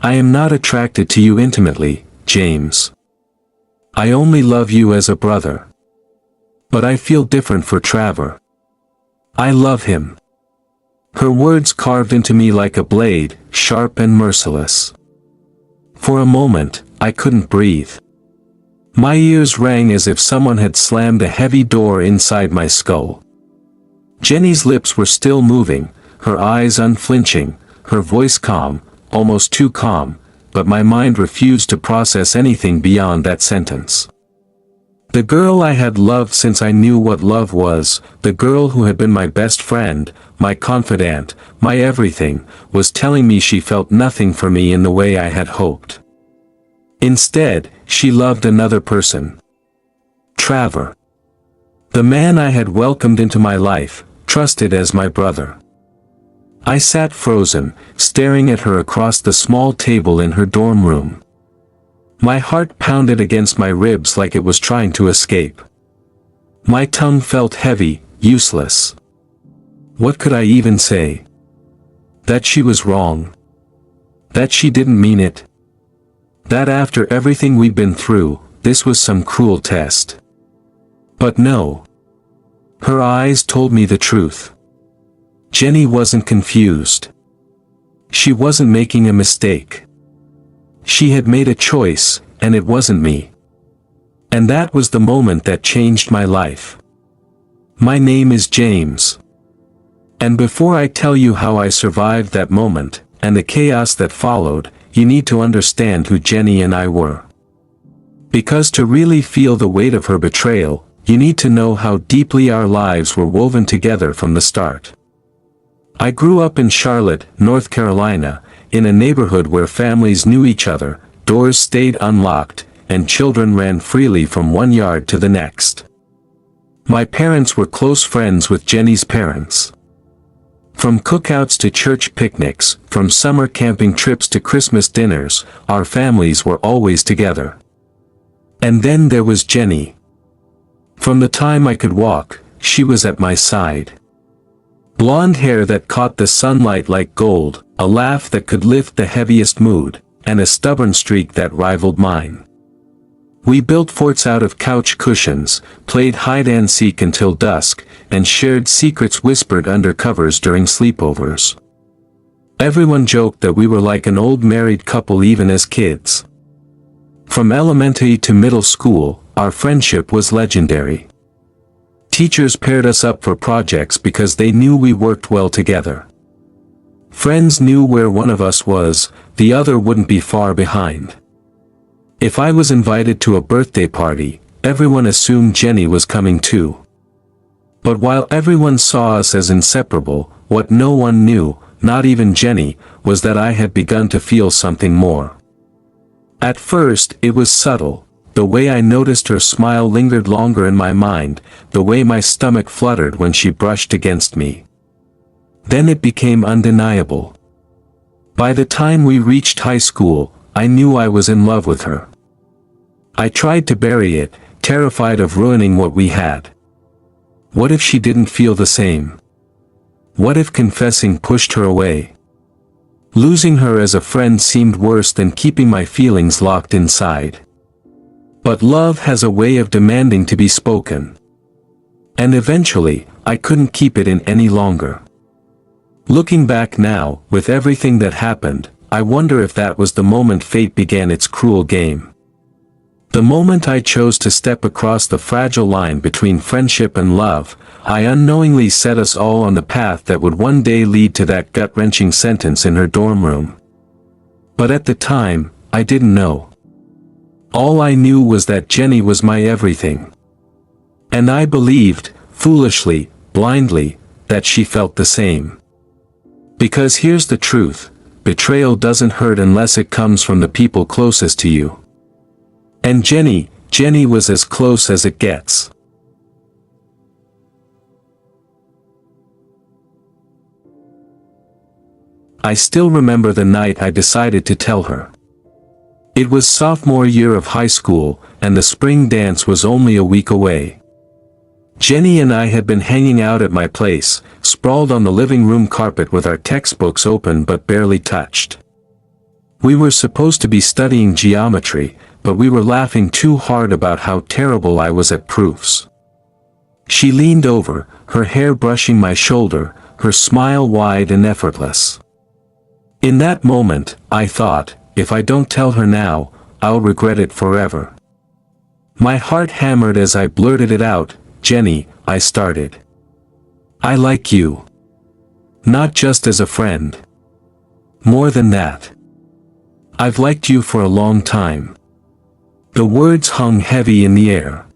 I am not attracted to you intimately, James. I only love you as a brother. But I feel different for Travor. I love him." Her words carved into me like a blade, sharp and merciless. For a moment, I couldn't breathe. My ears rang as if someone had slammed a heavy door inside my skull. Jenny's lips were still moving, her eyes unflinching, her voice calm, almost too calm, but my mind refused to process anything beyond that sentence. The girl I had loved since I knew what love was, the girl who had been my best friend, my confidant, my everything, was telling me she felt nothing for me in the way I had hoped. Instead, she loved another person. Travor. The man I had welcomed into my life, trusted as my brother. I sat frozen, staring at her across the small table in her dorm room. My heart pounded against my ribs like it was trying to escape. My tongue felt heavy, useless. What could I even say? That she was wrong. That she didn't mean it. That after everything we'd been through, this was some cruel test. But no. Her eyes told me the truth. Jenny wasn't confused. She wasn't making a mistake. She had made a choice, and it wasn't me. And that was the moment that changed my life. My name is James. And before I tell you how I survived that moment, and the chaos that followed, you need to understand who Jenny and I were. Because to really feel the weight of her betrayal, you need to know how deeply our lives were woven together from the start. I grew up in Charlotte, North Carolina, in a neighborhood where families knew each other, doors stayed unlocked, and children ran freely from one yard to the next. My parents were close friends with Jenny's parents. From cookouts to church picnics, from summer camping trips to Christmas dinners, our families were always together. And then there was Jenny. From the time I could walk, she was at my side. Blonde hair that caught the sunlight like gold, a laugh that could lift the heaviest mood, and a stubborn streak that rivaled mine. We built forts out of couch cushions, played hide-and-seek until dusk, and shared secrets whispered under covers during sleepovers. Everyone joked that we were like an old married couple even as kids. From elementary to middle school, our friendship was legendary. Teachers paired us up for projects because they knew we worked well together. Friends knew where one of us was, the other wouldn't be far behind. If I was invited to a birthday party, everyone assumed Jenny was coming too. But while everyone saw us as inseparable, what no one knew, not even Jenny, was that I had begun to feel something more. At first, it was subtle. The way I noticed her smile lingered longer in my mind, the way my stomach fluttered when she brushed against me. Then it became undeniable. By the time we reached high school, I knew I was in love with her. I tried to bury it, terrified of ruining what we had. What if she didn't feel the same? What if confessing pushed her away? Losing her as a friend seemed worse than keeping my feelings locked inside. But love has a way of demanding to be spoken. And eventually, I couldn't keep it in any longer. Looking back now, with everything that happened, I wonder if that was the moment fate began its cruel game. The moment I chose to step across the fragile line between friendship and love, I unknowingly set us all on the path that would one day lead to that gut-wrenching sentence in her dorm room. But at the time, I didn't know. All I knew was that Jenny was my everything. And I believed, foolishly, blindly, that she felt the same. Because here's the truth, betrayal doesn't hurt unless it comes from the people closest to you. And Jenny was as close as it gets. I still remember the night I decided to tell her. It was sophomore year of high school, and the spring dance was only a week away. Jenny and I had been hanging out at my place, sprawled on the living room carpet with our textbooks open but barely touched. We were supposed to be studying geometry, but we were laughing too hard about how terrible I was at proofs. She leaned over, her hair brushing my shoulder, her smile wide and effortless. In that moment, I thought, if I don't tell her now, I'll regret it forever. My heart hammered as I blurted it out. Jenny, I started. I like you. Not just as a friend. More than that. I've liked you for a long time. The words hung heavy in the air.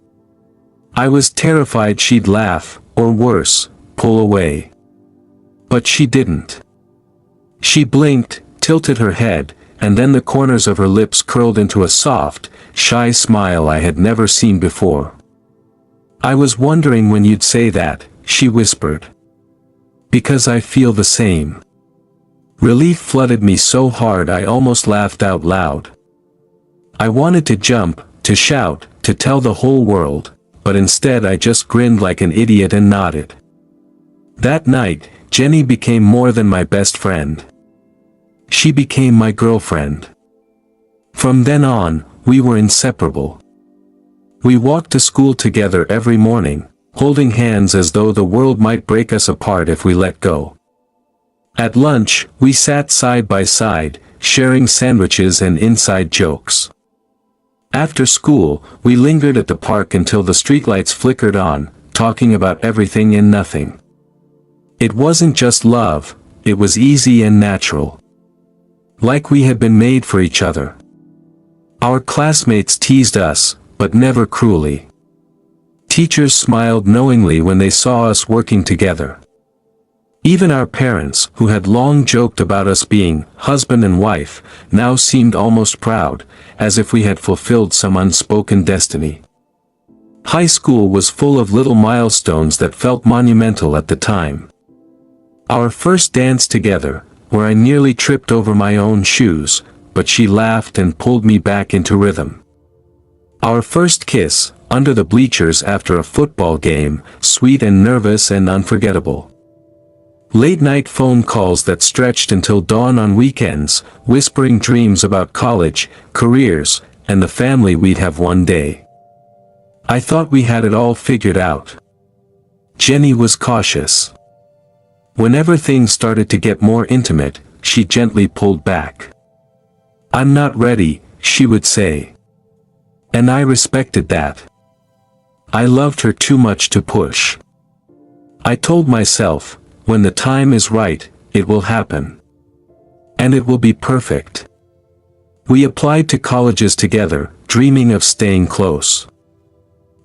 I was terrified she'd laugh, or worse, pull away. But she didn't. She blinked, tilted her head, and then the corners of her lips curled into a soft, shy smile I had never seen before. I was wondering when you'd say that, she whispered. Because I feel the same. Relief flooded me so hard I almost laughed out loud. I wanted to jump, to shout, to tell the whole world, but instead I just grinned like an idiot and nodded. That night, Jenny became more than my best friend. She became my girlfriend. From then on, we were inseparable. We walked to school together every morning, holding hands as though the world might break us apart if we let go. At lunch, we sat side by side, sharing sandwiches and inside jokes. After school, we lingered at the park until the streetlights flickered on, talking about everything and nothing. It wasn't just love, it was easy and natural. Like we had been made for each other. Our classmates teased us, but never cruelly. Teachers smiled knowingly when they saw us working together. Even our parents, who had long joked about us being husband and wife, now seemed almost proud, as if we had fulfilled some unspoken destiny. High school was full of little milestones that felt monumental at the time. Our first dance together, where I nearly tripped over my own shoes, but she laughed and pulled me back into rhythm. Our first kiss, under the bleachers after a football game, sweet and nervous and unforgettable. Late-night phone calls that stretched until dawn on weekends, whispering dreams about college, careers, and the family we'd have one day. I thought we had it all figured out. Jenny was cautious. Whenever things started to get more intimate, she gently pulled back. "I'm not ready," she would say. And I respected that. I loved her too much to push. I told myself, when the time is right, it will happen. And it will be perfect. We applied to colleges together, dreaming of staying close.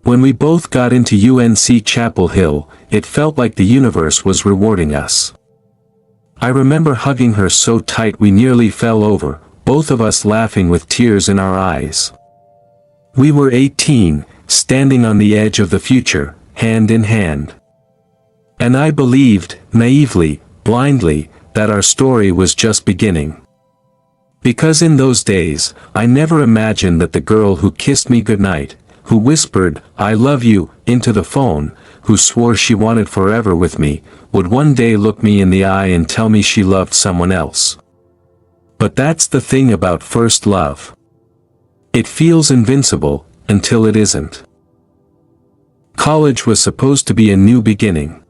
When we both got into UNC Chapel Hill, it felt like the universe was rewarding us. I remember hugging her so tight we nearly fell over, both of us laughing with tears in our eyes. We were 18, standing on the edge of the future, hand in hand. And I believed, naively, blindly, that our story was just beginning. Because in those days, I never imagined that the girl who kissed me goodnight, who whispered, "I love you," into the phone, who swore she wanted forever with me, would one day look me in the eye and tell me she loved someone else. But that's the thing about first love. It feels invincible, until it isn't. College was supposed to be a new beginning.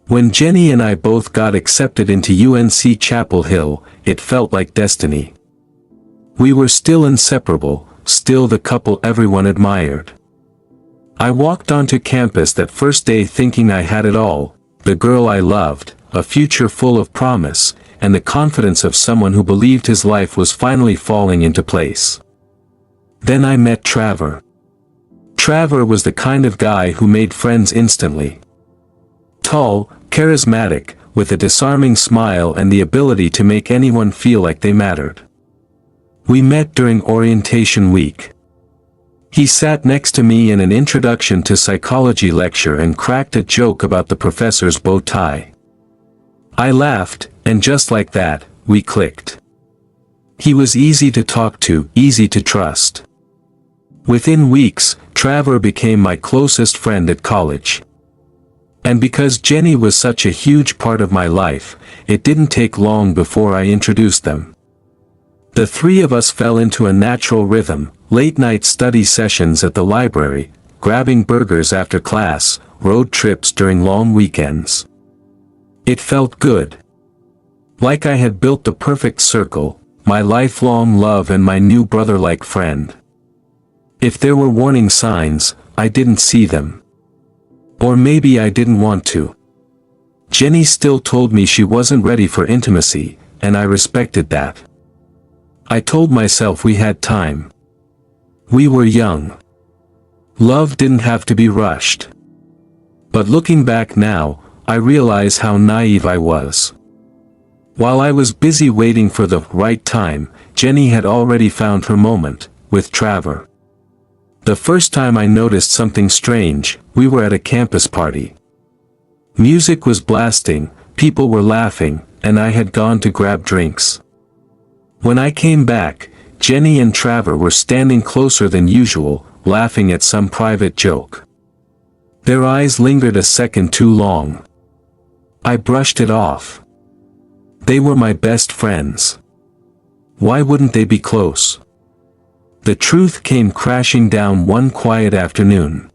When Jenny and I both got accepted into UNC Chapel Hill, it felt like destiny. We were still inseparable, still the couple everyone admired. I walked onto campus that first day thinking I had it all, the girl I loved, a future full of promise, and the confidence of someone who believed his life was finally falling into place. Then I met Travor. Travor was the kind of guy who made friends instantly. Tall, charismatic, with a disarming smile and the ability to make anyone feel like they mattered. We met during orientation week. He sat next to me in an introduction to psychology lecture and cracked a joke about the professor's bow tie. I laughed, and just like that, we clicked. He was easy to talk to, easy to trust. Within weeks, Travor became my closest friend at college. And because Jenny was such a huge part of my life, it didn't take long before I introduced them. The three of us fell into a natural rhythm, late-night study sessions at the library, grabbing burgers after class, road trips during long weekends. It felt good. Like I had built the perfect circle, my lifelong love and my new brother-like friend. If there were warning signs, I didn't see them. Or maybe I didn't want to. Jenny still told me she wasn't ready for intimacy, and I respected that. I told myself we had time. We were young. Love didn't have to be rushed. But looking back now, I realize how naive I was. While I was busy waiting for the right time, Jenny had already found her moment, with Travor. The first time I noticed something strange, we were at a campus party. Music was blasting, people were laughing, and I had gone to grab drinks. When I came back, Jenny and Travor were standing closer than usual, laughing at some private joke. Their eyes lingered a second too long. I brushed it off. They were my best friends. Why wouldn't they be close? The truth came crashing down one quiet afternoon.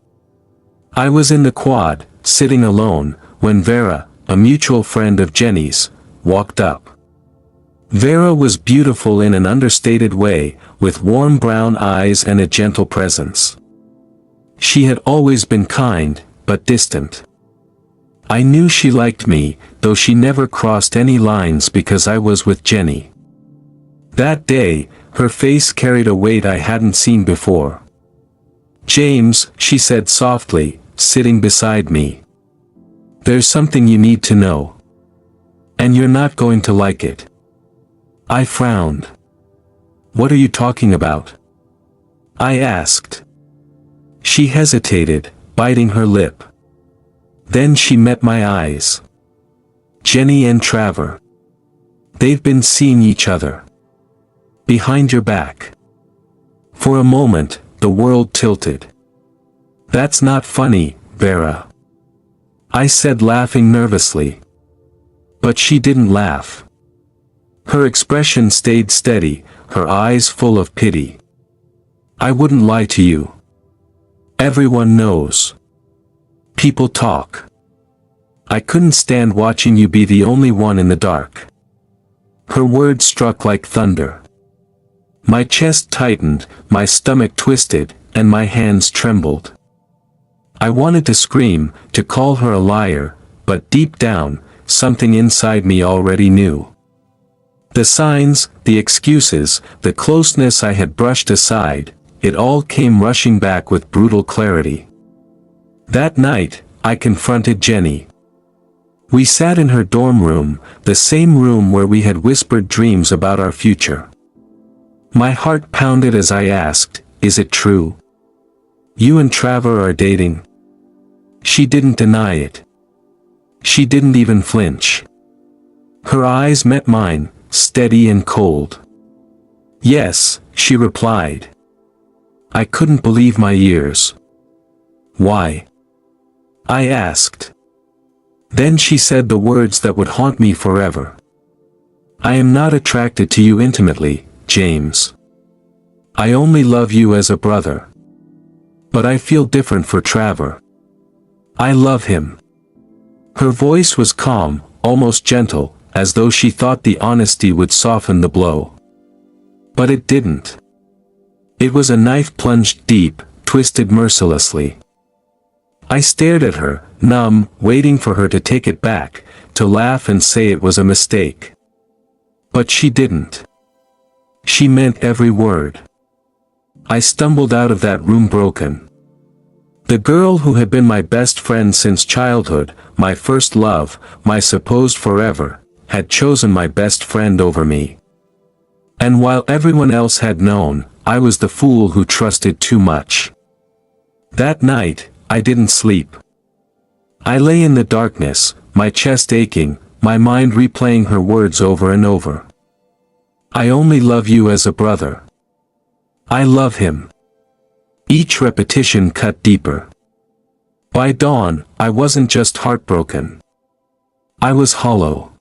I was in the quad, sitting alone, when Vera, a mutual friend of Jenny's, walked up. Vera was beautiful in an understated way, with warm brown eyes and a gentle presence. She had always been kind, but distant. I knew she liked me, though she never crossed any lines because I was with Jenny. That day, her face carried a weight I hadn't seen before. "James," she said softly, sitting beside me. "There's something you need to know. And you're not going to like it." I frowned. "What are you talking about?" I asked. She hesitated, biting her lip. Then she met my eyes. "Jenny and Travor. They've been seeing each other. Behind your back." For a moment, the world tilted. "That's not funny, Vera," I said, laughing nervously. But she didn't laugh. Her expression stayed steady, her eyes full of pity. "I wouldn't lie to you. Everyone knows. People talk. I couldn't stand watching you be the only one in the dark." Her words struck like thunder. My chest tightened, my stomach twisted, and my hands trembled. I wanted to scream, to call her a liar, but deep down, something inside me already knew. The signs, the excuses, the closeness I had brushed aside, it all came rushing back with brutal clarity. That night, I confronted Jenny. We sat in her dorm room, the same room where we had whispered dreams about our future. My heart pounded as I asked, "Is it true? You and Travor are dating?" She didn't deny it. She didn't even flinch. Her eyes met mine, steady and cold. "Yes," she replied. I couldn't believe my ears. "Why?" I asked. Then she said the words that would haunt me forever. "I am not attracted to you intimately, James. I only love you as a brother. But I feel different for Travor. I love him." Her voice was calm, almost gentle, as though she thought the honesty would soften the blow. But it didn't. It was a knife plunged deep, twisted mercilessly. I stared at her, numb, waiting for her to take it back, to laugh and say it was a mistake. But she didn't. She meant every word. I stumbled out of that room broken. The girl who had been my best friend since childhood, my first love, my supposed forever, had chosen my best friend over me. And while everyone else had known, I was the fool who trusted too much. That night, I didn't sleep. I lay in the darkness, my chest aching, my mind replaying her words over and over. "I only love you as a brother. I love him." Each repetition cut deeper. By dawn, I wasn't just heartbroken. I was hollow.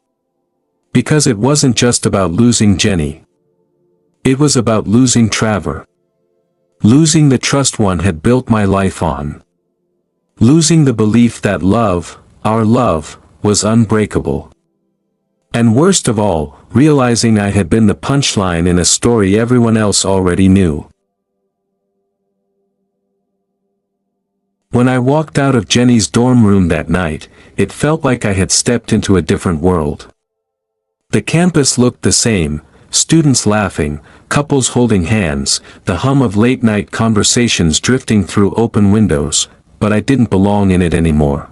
Because it wasn't just about losing Jenny. It was about losing Travor. Losing the trust one had built my life on. Losing the belief that love, our love, was unbreakable. And worst of all, realizing I had been the punchline in a story everyone else already knew. When I walked out of Jenny's dorm room that night, it felt like I had stepped into a different world. The campus looked the same, students laughing, couples holding hands, the hum of late-night conversations drifting through open windows, but I didn't belong in it anymore.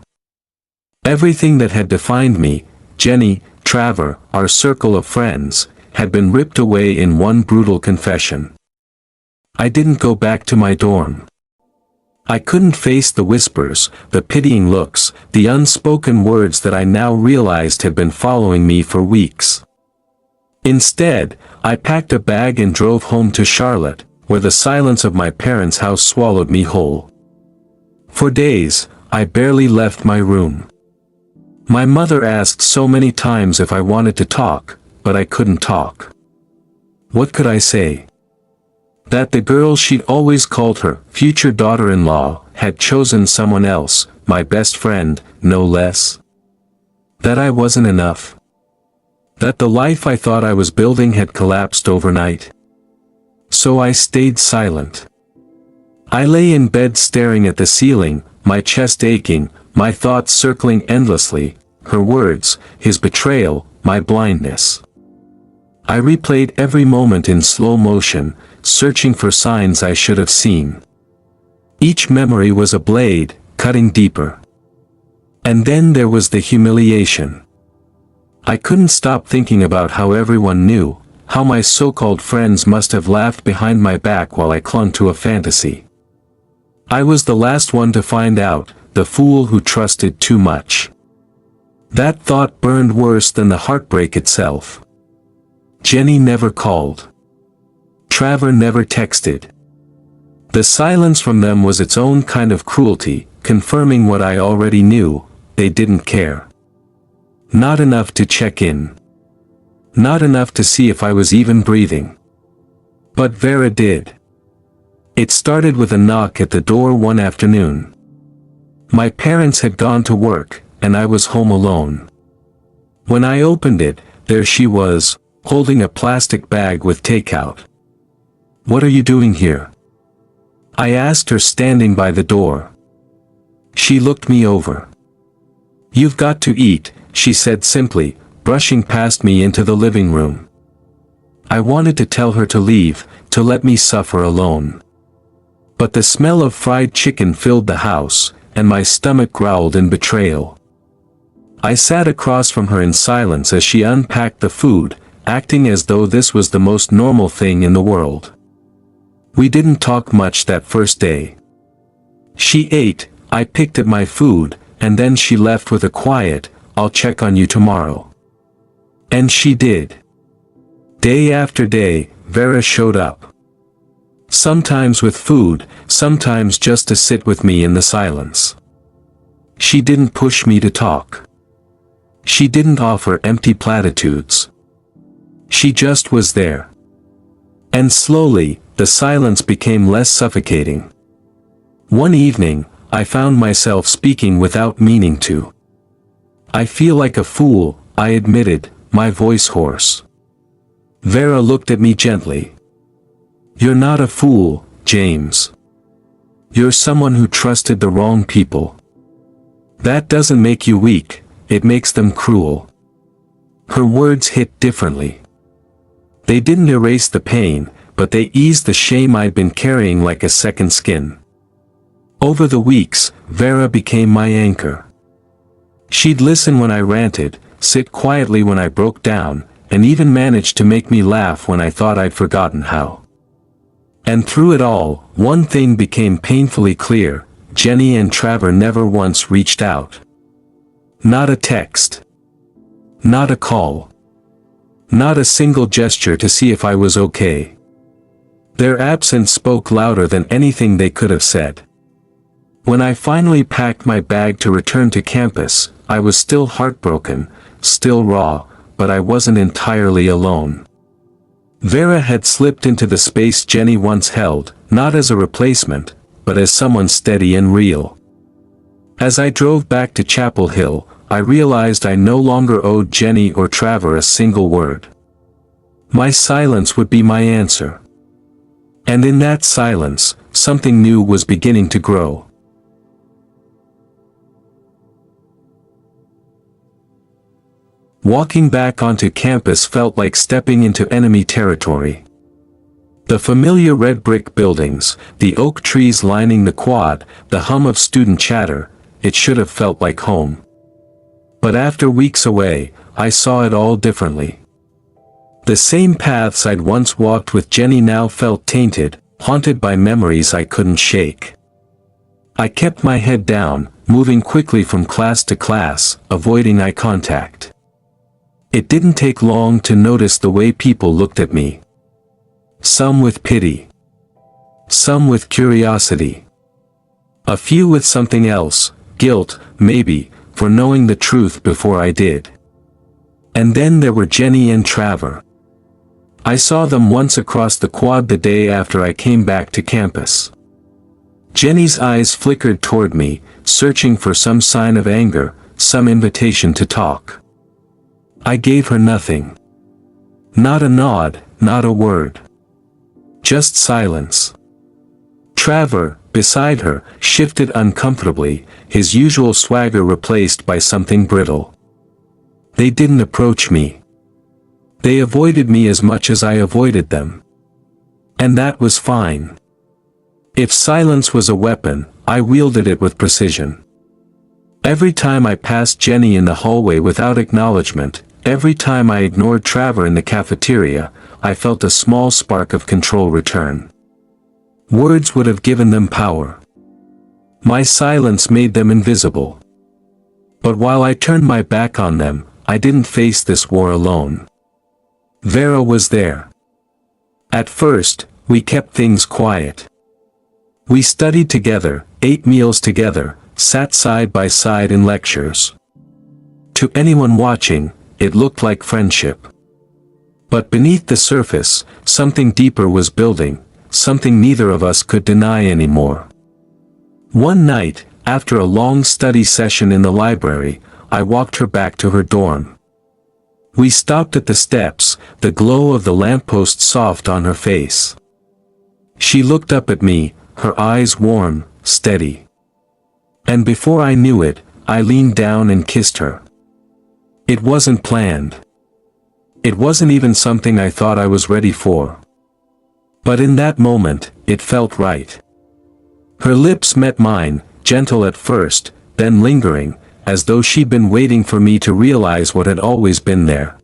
Everything that had defined me, Jenny, Travor, our circle of friends, had been ripped away in one brutal confession. I didn't go back to my dorm. I couldn't face the whispers, the pitying looks, the unspoken words that I now realized had been following me for weeks. Instead, I packed a bag and drove home to Charlotte, where the silence of my parents' house swallowed me whole. For days, I barely left my room. My mother asked so many times if I wanted to talk, but I couldn't talk. What could I say? That the girl she'd always called her future daughter-in-law had chosen someone else, my best friend, no less. That I wasn't enough. That the life I thought I was building had collapsed overnight. So I stayed silent. I lay in bed staring at the ceiling, my chest aching, my thoughts circling endlessly, her words, his betrayal, my blindness. I replayed every moment in slow motion, searching for signs I should have seen. Each memory was a blade, cutting deeper. And then there was the humiliation. I couldn't stop thinking about how everyone knew, how my so-called friends must have laughed behind my back while I clung to a fantasy. I was the last one to find out, the fool who trusted too much. That thought burned worse than the heartbreak itself. Jenny never called. Travor never texted. The silence from them was its own kind of cruelty, confirming what I already knew: they didn't care. Not enough to check in. Not enough to see if I was even breathing. But Vera did. It started with a knock at the door one afternoon. My parents had gone to work, and I was home alone. When I opened it, there she was, holding a plastic bag with takeout. "What are you doing here?" I asked her, standing by the door. She looked me over. "You've got to eat," she said simply, brushing past me into the living room. I wanted to tell her to leave, to let me suffer alone. But the smell of fried chicken filled the house, and my stomach growled in betrayal. I sat across from her in silence as she unpacked the food, acting as though this was the most normal thing in the world. We didn't talk much that first day. She ate, I picked at my food, and then she left with a quiet, "I'll check on you tomorrow." And she did. Day after day, Vera showed up. Sometimes with food, sometimes just to sit with me in the silence. She didn't push me to talk. She didn't offer empty platitudes. She just was there. And slowly, the silence became less suffocating. One evening, I found myself speaking without meaning to. "I feel like a fool," I admitted, my voice hoarse. Vera looked at me gently. "You're not a fool, James. You're someone who trusted the wrong people. That doesn't make you weak, it makes them cruel." Her words hit differently. They didn't erase the pain, but they eased the shame I'd been carrying like a second skin. Over the weeks, Vera became my anchor. She'd listen when I ranted, sit quietly when I broke down, and even managed to make me laugh when I thought I'd forgotten how. And through it all, one thing became painfully clear: Jenny and Travor never once reached out. Not a text. Not a call. Not a single gesture to see if I was okay. Their absence spoke louder than anything they could have said. When I finally packed my bag to return to campus, I was still heartbroken, still raw, but I wasn't entirely alone. Vera had slipped into the space Jenny once held, not as a replacement, but as someone steady and real. As I drove back to Chapel Hill, I realized I no longer owed Jenny or Travor a single word. My silence would be my answer. And in that silence, something new was beginning to grow. Walking back onto campus felt like stepping into enemy territory. The familiar red brick buildings, the oak trees lining the quad, the hum of student chatter, it should have felt like home. But after weeks away, I saw it all differently. The same paths I'd once walked with Jenny now felt tainted, haunted by memories I couldn't shake. I kept my head down, moving quickly from class to class, avoiding eye contact. It didn't take long to notice the way people looked at me. Some with pity. Some with curiosity. A few with something else, guilt, maybe, for knowing the truth before I did. And then there were Jenny and Travor. I saw them once across the quad the day after I came back to campus. Jenny's eyes flickered toward me, searching for some sign of anger, some invitation to talk. I gave her nothing. Not a nod, not a word. Just silence. Travor, beside her, shifted uncomfortably, his usual swagger replaced by something brittle. They didn't approach me. They avoided me as much as I avoided them. And that was fine. If silence was a weapon, I wielded it with precision. Every time I passed Jenny in the hallway without acknowledgement, every time I ignored Travor in the cafeteria, I felt a small spark of control return. Words would have given them power. My silence made them invisible. But while I turned my back on them, I didn't face this war alone. Vera was there. At first, we kept things quiet. We studied together, ate meals together, sat side by side in lectures. To anyone watching, it looked like friendship. But beneath the surface, something deeper was building, something neither of us could deny anymore. One night, after a long study session in the library, I walked her back to her dorm. We stopped at the steps, the glow of the lamppost soft on her face. She looked up at me, her eyes warm, steady. And before I knew it, I leaned down and kissed her. It wasn't planned. It wasn't even something I thought I was ready for. But in that moment, it felt right. Her lips met mine, gentle at first, then lingering, as though she'd been waiting for me to realize what had always been there.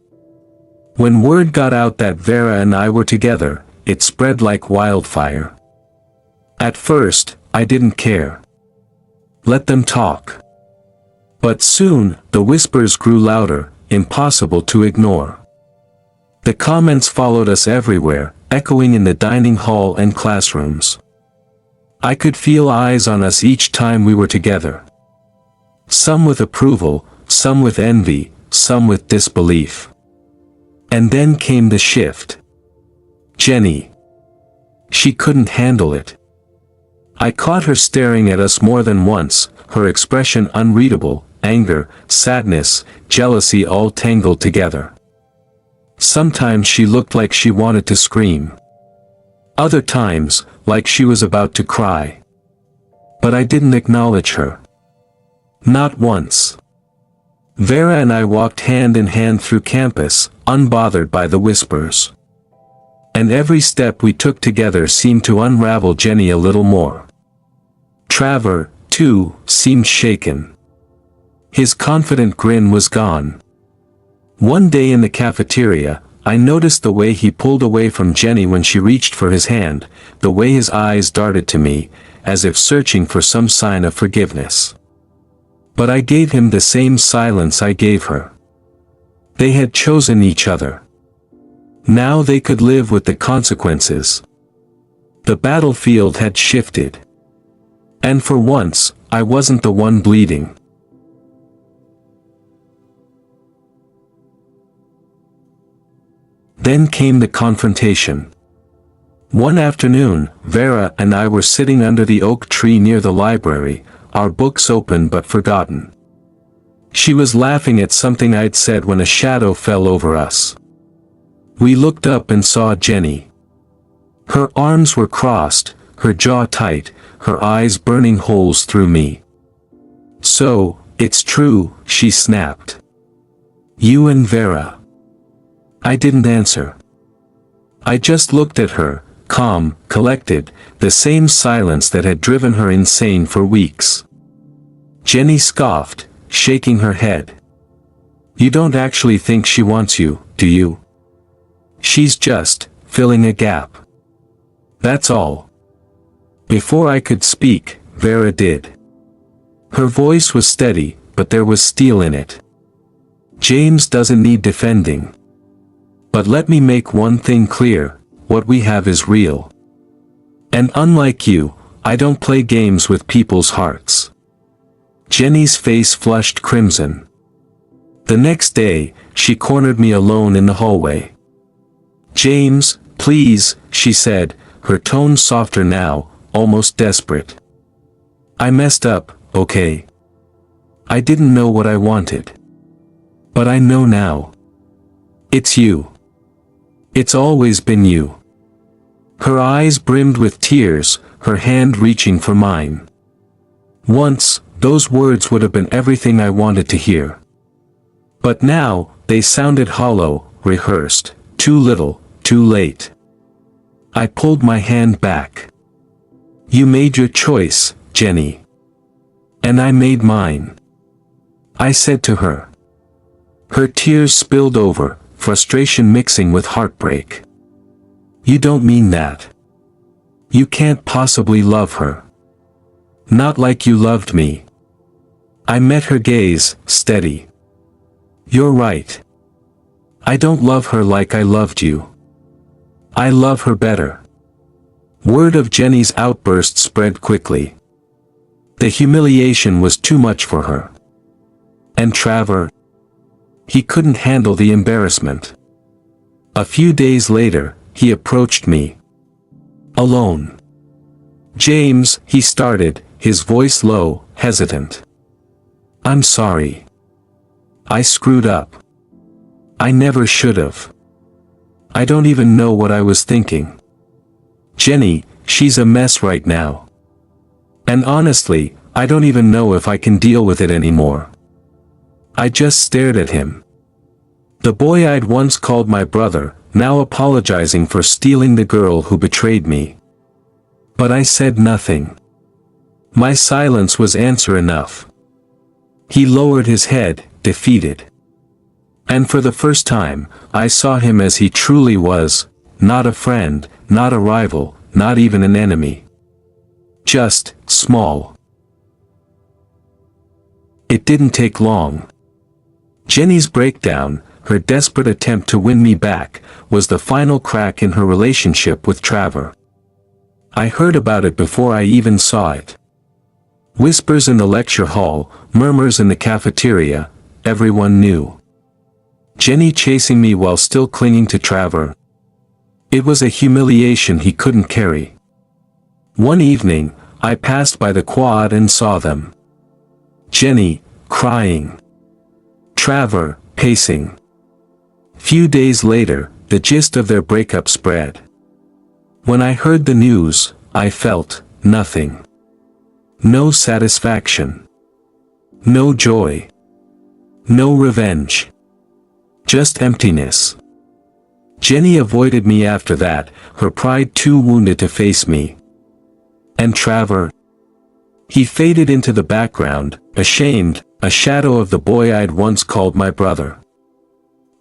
When word got out that Vera and I were together, it spread like wildfire. At first, I didn't care. Let them talk. But soon, the whispers grew louder, impossible to ignore. The comments followed us everywhere, echoing in the dining hall and classrooms. I could feel eyes on us each time we were together. Some with approval, some with envy, some with disbelief. And then came the shift. Jenny. She couldn't handle it. I caught her staring at us more than once, her expression unreadable, anger, sadness, jealousy all tangled together. Sometimes she looked like she wanted to scream. Other times, like she was about to cry. But I didn't acknowledge her. Not once. Vera and I walked hand in hand through campus, unbothered by the whispers. And every step we took together seemed to unravel Jenny a little more. Travor, too, seemed shaken. His confident grin was gone. One day in the cafeteria, I noticed the way he pulled away from Jenny when she reached for his hand, the way his eyes darted to me, as if searching for some sign of forgiveness. But I gave him the same silence I gave her. They had chosen each other. Now they could live with the consequences. The battlefield had shifted. And for once, I wasn't the one bleeding. Then came the confrontation. One afternoon, Vera and I were sitting under the oak tree near the library, our books open but forgotten. She was laughing at something I'd said when a shadow fell over us. We looked up and saw Jenny. Her arms were crossed, her jaw tight, her eyes burning holes through me. "So, it's true," she snapped. "You and Vera." I didn't answer. I just looked at her, calm, collected, the same silence that had driven her insane for weeks. Jenny scoffed, shaking her head. "You don't actually think she wants you, do you? She's just filling a gap. That's all." Before I could speak, Vera did. Her voice was steady, but there was steel in it. "James doesn't need defending. But let me make one thing clear, what we have is real. And unlike you, I don't play games with people's hearts." Jenny's face flushed crimson. The next day, she cornered me alone in the hallway. "James, please," she said, her tone softer now, almost desperate. "I messed up, okay? I didn't know what I wanted. But I know now. It's you. It's always been you." Her eyes brimmed with tears, her hand reaching for mine. Once, those words would have been everything I wanted to hear. But now, they sounded hollow, rehearsed, too little, too late. I pulled my hand back. "You made your choice, Jenny. And I made mine," I said to her. Her tears spilled over, frustration mixing with heartbreak. "You don't mean that. You can't possibly love her. Not like you loved me." I met her gaze, steady. "You're right. I don't love her like I loved you. I love her better." Word of Jenny's outburst spread quickly. The humiliation was too much for her. And Travor? He couldn't handle the embarrassment. A few days later, he approached me. Alone. "James," he started, his voice low, hesitant. "I'm sorry. I screwed up. I never should've. I don't even know what I was thinking. Jenny, she's a mess right now. And honestly, I don't even know if I can deal with it anymore." I just stared at him. The boy I'd once called my brother, now apologizing for stealing the girl who betrayed me. But I said nothing. My silence was answer enough. He lowered his head, defeated. And for the first time, I saw him as he truly was, not a friend, not a rival, not even an enemy. Just, small. It didn't take long. Jenny's breakdown, her desperate attempt to win me back, was the final crack in her relationship with Travor. I heard about it before I even saw it. Whispers in the lecture hall, murmurs in the cafeteria, everyone knew. Jenny chasing me while still clinging to Travor. It was a humiliation he couldn't carry. One evening, I passed by the quad and saw them. Jenny, crying. Travor, pacing. Few days later, the gist of their breakup spread. When I heard the news, I felt nothing. No satisfaction. No joy. No revenge. Just emptiness. Jenny avoided me after that, her pride too wounded to face me. And Travor? He faded into the background, ashamed, a shadow of the boy I'd once called my brother.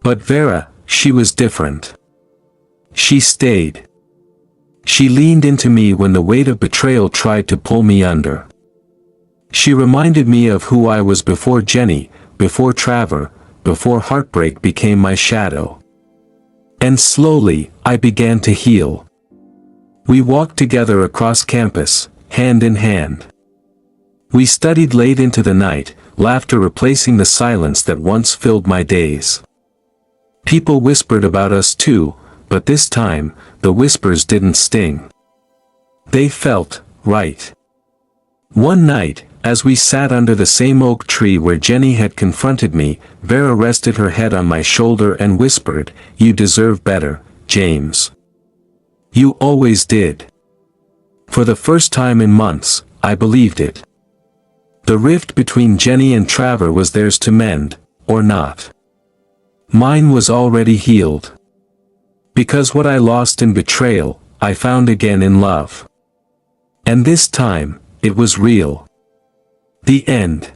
But Vera, she was different. She stayed. She leaned into me when the weight of betrayal tried to pull me under. She reminded me of who I was before Jenny, before Travor, before heartbreak became my shadow. And slowly, I began to heal. We walked together across campus, hand in hand. We studied late into the night, laughter replacing the silence that once filled my days. People whispered about us too, but this time, the whispers didn't sting. They felt right. One night, as we sat under the same oak tree where Jenny had confronted me, Vera rested her head on my shoulder and whispered, "You deserve better, James. You always did." For the first time in months, I believed it. The rift between Jenny and Travor was theirs to mend, or not. Mine was already healed. Because what I lost in betrayal, I found again in love. And this time, it was real. The end.